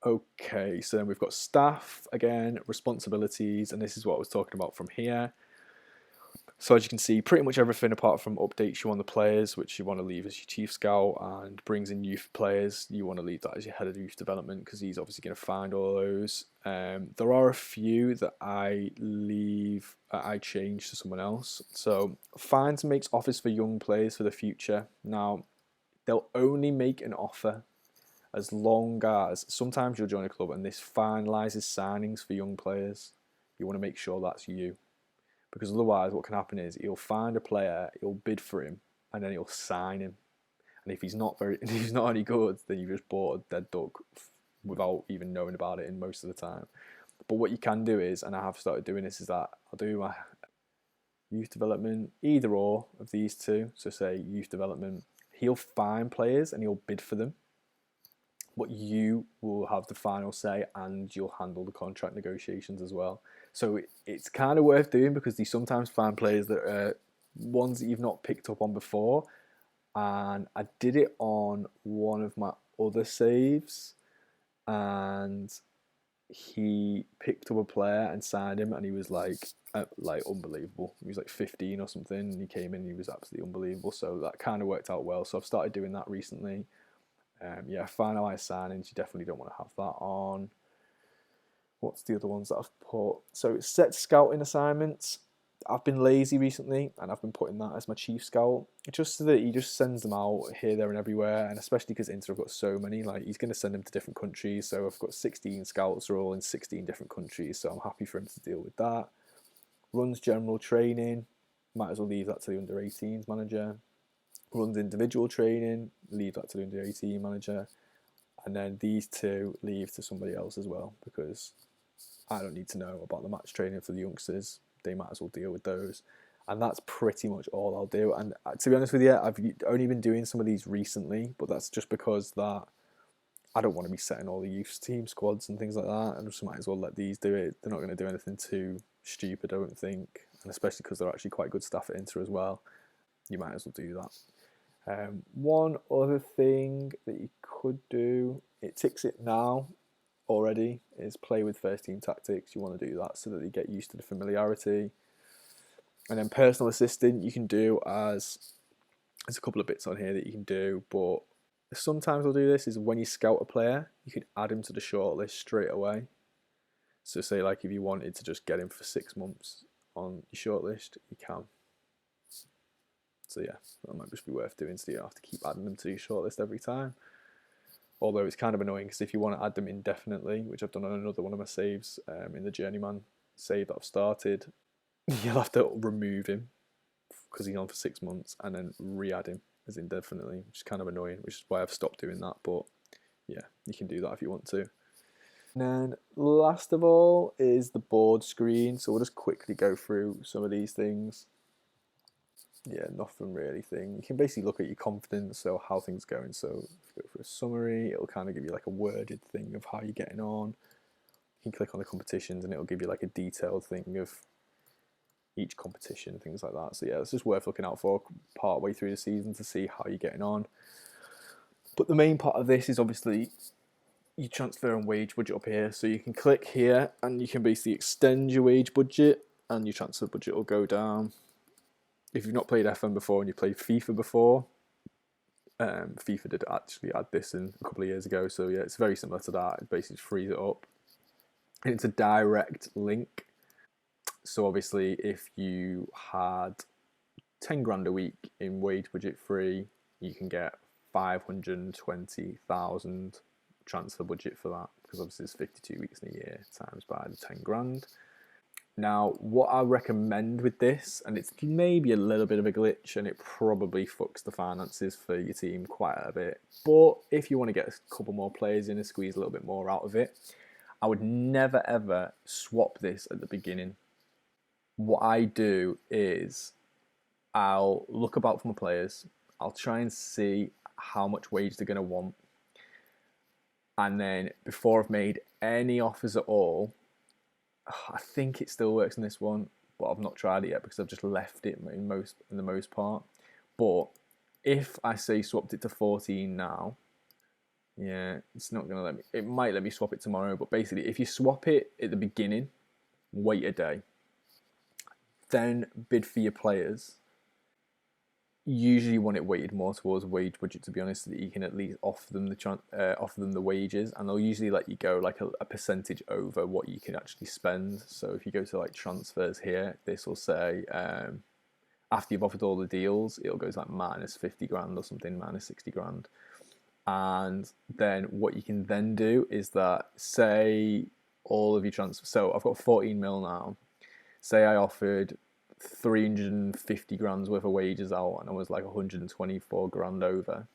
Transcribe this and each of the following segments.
Okay, so then we've got staff again, responsibilities, and this is what I was talking about from here. So as you can see, pretty much everything apart from updates you want the players, which you want to leave as your chief scout, and brings in youth players, you want to leave that as your head of youth development because he's obviously going to find all those. There are a few that I change to someone else. So finds makes offers for young players for the future. Now they'll only make an offer as long as sometimes you'll join a club and this finalises signings for young players. You want to make sure that's you because otherwise what can happen is he'll find a player, he'll bid for him, and then he'll sign him. And if he's not if he's not any good, then you've just bought a dead duck without even knowing about it in most of the time. But what you can do is, and I have started doing this, is that I'll do my youth development, either or of these two. So say youth development, he'll find players and he'll bid for them. But you will have the final say and you'll handle the contract negotiations as well. So it's kind of worth doing because they sometimes find players that are ones that you've not picked up on before. And I did it on one of my other saves, and he picked up a player and signed him, and he was like unbelievable. He was like 15 or something, and he came in and he was absolutely unbelievable. So that kind of worked out well. So I've started doing that recently. Yeah, finalised signings, you definitely don't want to have that on. What's the other ones that I've put? So it's set scouting assignments. I've been lazy recently and I've been putting that as my chief scout just so that he just sends them out here, there, and everywhere. And especially because Inter have got so many, like he's going to send them to different countries. So I've got 16 scouts, are all in 16 different countries. So I'm happy for him to deal with that. Runs general training, might as well leave that to the under 18s manager. Runs individual training, leave that to the under 18 manager. And then these two leave to somebody else as well because I don't need to know about the match training for the youngsters. They might as well deal with those. And that's pretty much all I'll do. And to be honest with you, I've only been doing some of these recently, but that's just because that I don't want to be setting all the youth team squads and things like that. I just might as well let these do it. They're not going to do anything too stupid, I don't think. And especially because they're actually quite good staff at Inter as well. You might as well do that. One other thing that you could do, it ticks it now already, is play with first team tactics. You want to do that so that they get used to the familiarity. And then personal assistant you can do as there's a couple of bits on here that you can do, but sometimes I'll do this is when you scout a player, you can add him to the shortlist straight away. So say like if you wanted to just get him for 6 months on your shortlist, you can. So yeah, that might just be worth doing so you don't have to keep adding them to your shortlist every time. Although it's kind of annoying because if you want to add them indefinitely, which I've done on another one of my saves in the Journeyman save that I've started, you'll have to remove him because he's on for 6 months and then re-add him as indefinitely, which is kind of annoying, which is why I've stopped doing that. But yeah, you can do that if you want to. And then last of all is the board screen. So we'll just quickly go through some of these things. Yeah, nothing really thing. You can basically look at your confidence, so how things are going. So if you go for a summary, it'll kind of give you like a worded thing of how you're getting on. You can click on the competitions and it'll give you like a detailed thing of each competition, things like that. So yeah, it's just worth looking out for part way through the season to see how you're getting on. But the main part of this is obviously you transfer and wage budget up here. So you can click here and you can basically extend your wage budget and your transfer budget will go down. If you've not played FM before and you've played FIFA before, FIFA did actually add this in a couple of years ago. So yeah, it's very similar to that. It basically frees it up. And it's a direct link. So obviously if you had 10 grand a week in wage budget free, you can get 520,000 transfer budget for that because obviously it's 52 weeks in a year times by the 10 grand. Now, what I recommend with this, and it's maybe a little bit of a glitch and it probably fucks the finances for your team quite a bit, but if you want to get a couple more players in and squeeze a little bit more out of it, I would never ever swap this at the beginning. What I do is I'll look about for my players, I'll try and see how much wage they're going to want, and then before I've made any offers at all, I think it still works in this one, but I've not tried it yet because I've just left it in the most part. But if I say swapped it to 14 now, Yeah, it's not gonna let me. It might let me swap it tomorrow, but basically, if you swap it at the beginning, wait a day, then bid for your players. Usually, you want it weighted more towards wage budget, to be honest, so that you can at least offer them the wages, and they'll usually let you go like a percentage over what you can actually spend. So if you go to like transfers here, this will say after you've offered all the deals, it'll go to like minus 50 grand or something, minus 60 grand. And then what you can then do is that, say all of your transfers, so I've got 14 mil now. Say I offered 350 grand's worth of wages out and I was like 124 grand over.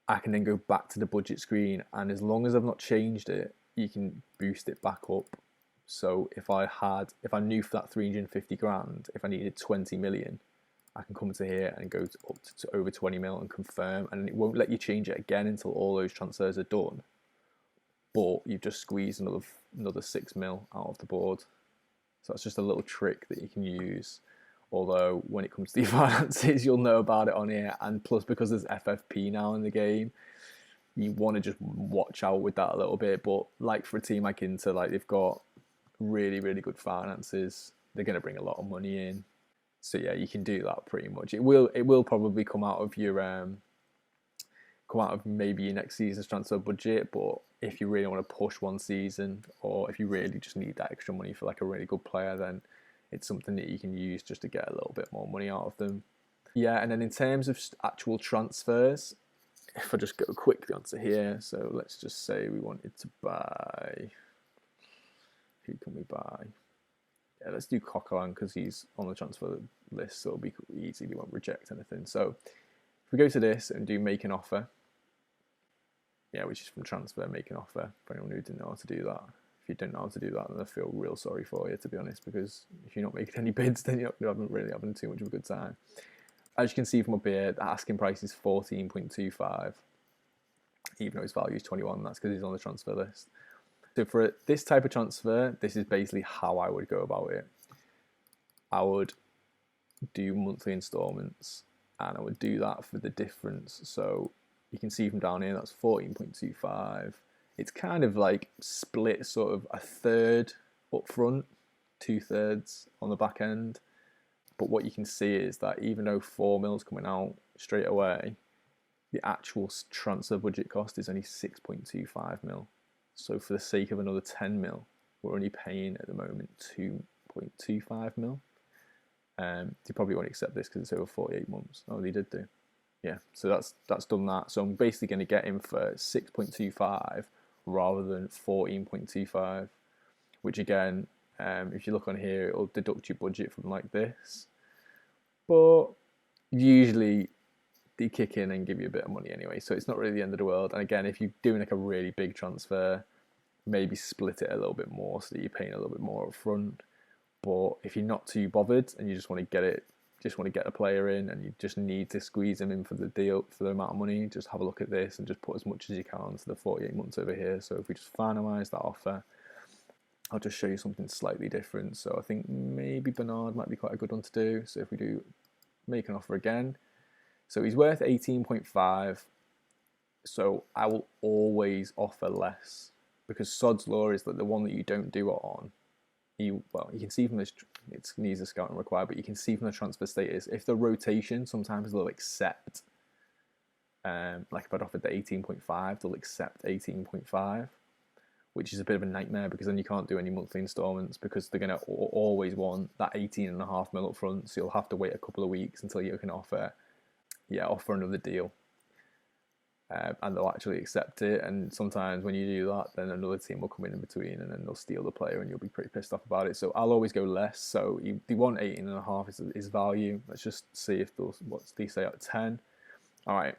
I can then go back to the budget screen, and as long as I've not changed it, you can boost it back up. So if I knew for that 350 grand, if I needed 20 million, I can come to here and go up to over 20 mil and confirm, and it won't let you change it again until all those transfers are done. But you've just squeezed another 6 mil out of the board. So that's just a little trick that you can use. Although when it comes to your finances, you'll know about it on here. And plus, because there's FFP now in the game, you want to just watch out with that a little bit. But like for a team like Inter, like they've got really, really good finances. They're going to bring a lot of money in. So yeah, you can do that pretty much. It will probably come out of maybe your next season's transfer budget. But if you really want to push one season, or if you really just need that extra money for like a really good player, then it's something that you can use just to get a little bit more money out of them. Yeah, and then in terms of actual transfers, if I just go quickly onto here, so let's just say we wanted to buy. Who can we buy? Yeah, let's do Coquelin because he's on the transfer list, so it'll be easy. We won't reject anything. So if we go to this and do make an offer, yeah, which is from transfer, make an offer. For anyone who didn't know how to do that, if you don't know how to do that, then I feel real sorry for you, to be honest, because if you're not making any bids, then you're not really having too much of a good time. As you can see from up here, the asking price is 14.25, even though his value is 21. That's because he's on the transfer list. So for this type of transfer, this is basically how I would go about it. I would do monthly installments, and I would do that for the difference. So you can see from down here, that's 14.25. It's kind of like split sort of a third up front, 2/3 on the back end. But what you can see is that even though 4 mil's coming out straight away, the actual transfer budget cost is only 6.25 mil. So for the sake of another 10 mil, we're only paying at the moment 2.25 mil. They probably won't accept this because it's over 48 months. Oh, they did do. Yeah, so that's done that. So I'm basically going to get him for 6.25 rather than 14.25, which again, if you look on here, it'll deduct your budget from like this. But usually they kick in and give you a bit of money anyway, so it's not really the end of the world. And again, if you're doing like a really big transfer, maybe split it a little bit more so that you're paying a little bit more up front. But if you're not too bothered and you just want to get a player in and you just need to squeeze him in for the deal, for the amount of money, just have a look at this and just put as much as you can onto the 48 months over here. So if we just finalise that offer, I'll just show you something slightly different. So I think maybe Bernard might be quite a good one to do. So if we do make an offer again, so he's worth 18.5. So I will always offer less because Sod's Law is that the one that you don't do it on. You can see from this, it needs a scouting required, but you can see from the transfer status, if the rotation, sometimes they'll accept, like if I'd offered the 18.5, they'll accept 18.5, which is a bit of a nightmare because then you can't do any monthly installments because they're going to always want that 18.5 mil up front. So you'll have to wait a couple of weeks until you can offer another deal. And they'll actually accept it. And sometimes when you do that, then another team will come in between and then they'll steal the player and you'll be pretty pissed off about it. So I'll always go less. So they want 18.5 is value. Let's just see if what they say at 10. All right.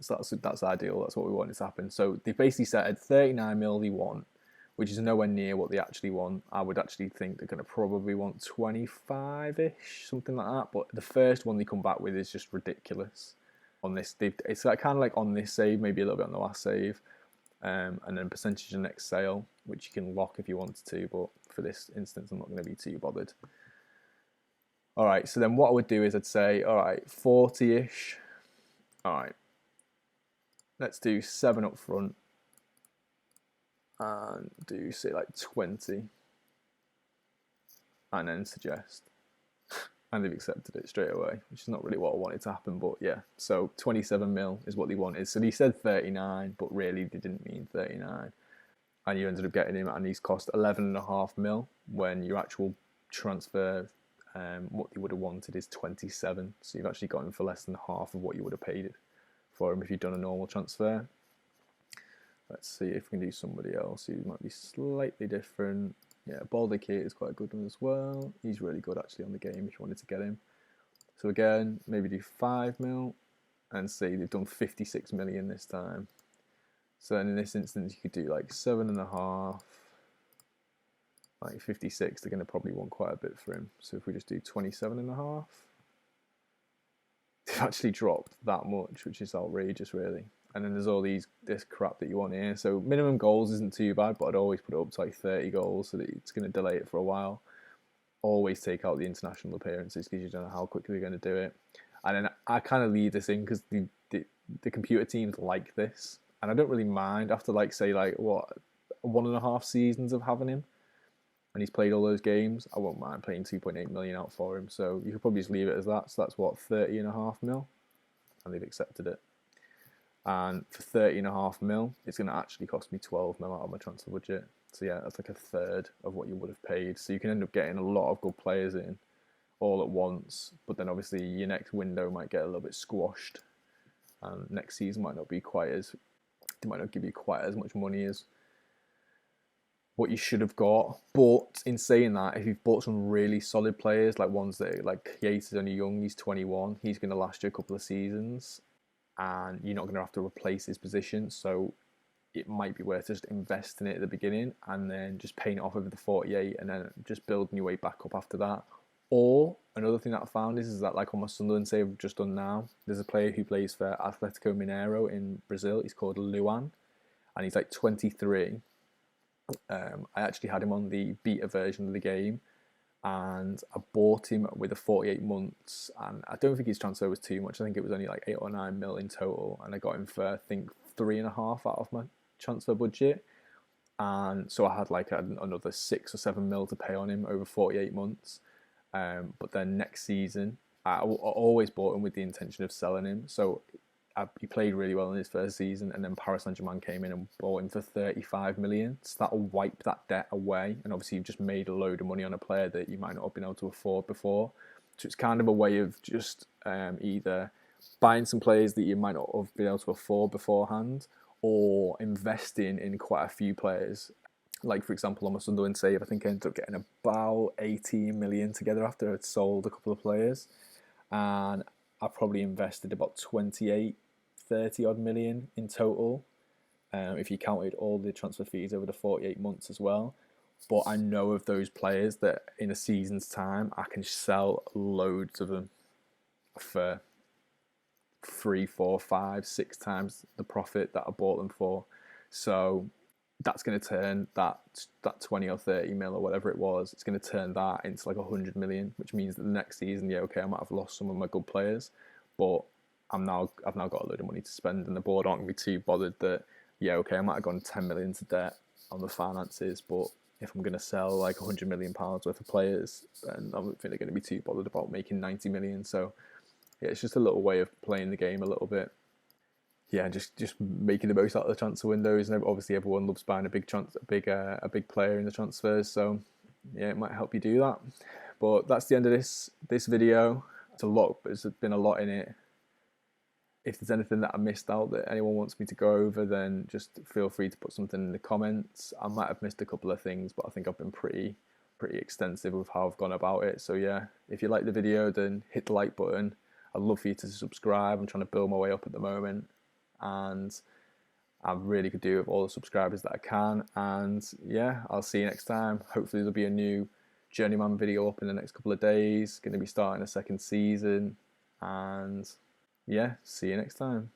So that's ideal. That's what we want to happen. So they basically said 39 mil they want, which is nowhere near what they actually want. I would actually think they're going to probably want 25-ish, something like that. But the first one they come back with is just ridiculous. On this, it's like kind of like on this save, maybe a little bit on the last save, and then percentage of next sale, which you can lock if you wanted to. But for this instance, I'm not going to be too bothered. All right, so then what I would do is I'd say, all right, 40-ish. All right, let's do 7 up front and do say like 20 and then suggest. And they've accepted it straight away, which is not really what I wanted to happen, but yeah. So 27 mil is what they wanted. So they said 39, but really they didn't mean 39. And you ended up getting him, and he's cost 11.5 mil when your actual transfer, what they would have wanted is 27. So you've actually got him for less than half of what you would have paid for him if you'd done a normal transfer. Let's see if we can do somebody else who might be slightly different. Yeah, Baldacate is quite a good one as well. He's really good actually on the game if you wanted to get him. So again, maybe do 5 mil and see they've done 56 million this time. So then in this instance, you could do like 7.5, like 56. They're going to probably want quite a bit for him. So if we just do 27.5, they've actually dropped that much, which is outrageous, really. And then there's all this crap that you want here. So minimum goals isn't too bad, but I'd always put it up to like 30 goals so that it's going to delay it for a while. Always take out the international appearances because you don't know how quickly they're going to do it. And then I kind of leave this in because the computer teams like this. And I don't really mind after like, say, like, what, 1.5 seasons of having him. And he's played all those games. I won't mind paying 2.8 million out for him. So you could probably just leave it as that. So that's what, 30.5 mil? And they've accepted it. And for 30.5 mil, it's going to actually cost me 12 mil out of my transfer budget. So yeah, that's like a third of what you would have paid. So you can end up getting a lot of good players in all at once. But then obviously your next window might get a little bit squashed. And next season might not be quite as, they might not give you quite as much money as what you should have got. But in saying that, if you've bought some really solid players, like ones that, like Yates is only young, he's 21, he's going to last you a couple of seasons. And you're not going to have to replace his position. So it might be worth just investing it at the beginning and then just paying it off over the 48 and then just building your way back up after that. Or another thing that I found is that like on my Sunderland save I've just done now, there's a player who plays for Atletico Mineiro in Brazil. He's called Luan and he's like 23. I actually had him on the beta version of the game. And I bought him with a 48 months, and I don't think his transfer was too much. I think it was only like 8 or 9 mil in total, and I got him for I think 3.5 out of my transfer budget, and so I had like another 6 or 7 mil to pay on him over 48 months. But then next season, I always bought him with the intention of selling him. So he played really well in his first season, and then Paris Saint-Germain came in and bought him for 35 million. So that'll wipe that debt away, and obviously you've just made a load of money on a player that you might not have been able to afford before. So it's kind of a way of just either buying some players that you might not have been able to afford beforehand, or investing in quite a few players. Like, for example, on my Sunderland save, I think I ended up getting about 18 million together after I'd sold a couple of players. And I probably invested about 28, 30 odd million in total, if you counted all the transfer fees over the 48 months as well. But I know of those players that in a season's time, I can sell loads of them for 3, 4, 5, 6 times the profit that I bought them for. So that's going to turn that 20 or 30 mil or whatever it was, it's going to turn that into like 100 million, which means that the next season, yeah, okay, I might have lost some of my good players, but I've now got a load of money to spend, and the board aren't going to be too bothered that, yeah, okay, I might have gone 10 million to debt on the finances, but if I'm going to sell like £100 million worth of players, then I don't think they're going to be too bothered about making 90 million. So yeah, it's just a little way of playing the game a little bit. Yeah, just making the most out of the transfer windows, and obviously everyone loves buying a big player in the transfers. So yeah, it might help you do that. But that's the end of this video. It's a lot, but there's been a lot in it. If there's anything that I missed out that anyone wants me to go over, then just feel free to put something in the comments. I might have missed a couple of things, but I think I've been pretty extensive with how I've gone about it. So yeah, if you like the video, then hit the like button. I'd love for you to subscribe. I'm trying to build my way up at the moment, and I really could do with all the subscribers that I can. And yeah, I'll see you next time. Hopefully there'll be a new Journeyman video up in the next couple of days. Going to be starting a second season, and yeah, see you next time.